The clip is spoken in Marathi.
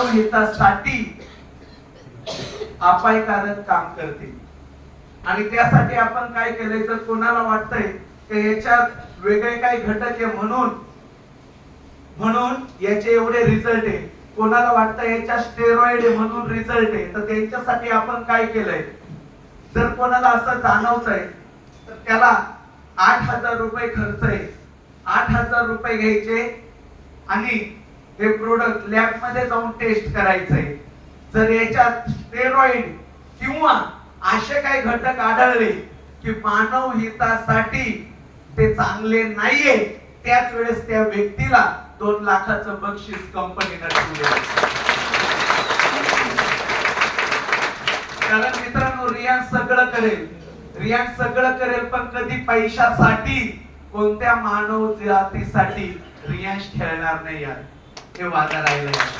मानव हितासाठी अपायकारक काम करते। आणि त्यासाठी आपण काय केलंय, जर कोणाला वाटतंय की याच्यात वेगळे काही घटक आहे म्हणून याचे एवढे रिझल्ट आहे, कोणाला वाटतं याच्या स्टेरॉइड आहे म्हणून रिझल्ट आहे, तर त्यांच्यासाठी आपण काय केलंय, जर कोणाला असं जाणवतंय तर त्याला 8,000 रुपये खर्च आहे, 8,000 रुपये घ्यायचे आणि हे प्रोडक्ट लॅब मध्ये जाऊन टेस्ट करायचंय। जर याच्यात स्टेरॉइड किंवा असे काही घटक आढळले की मानव हितासाठी ते चांगले नाहीये, त्याच वेळेस त्या व्यक्तीला 2 लाखाचं बक्षीस कंपनीने ठेवले। कारण मित्रांनो, रियांश सगळं करेल पण कधी पैशासाठी, कोणत्या मानव जातीसाठी रियांश खेळणार नाही यार, हे वादा राहिलंय।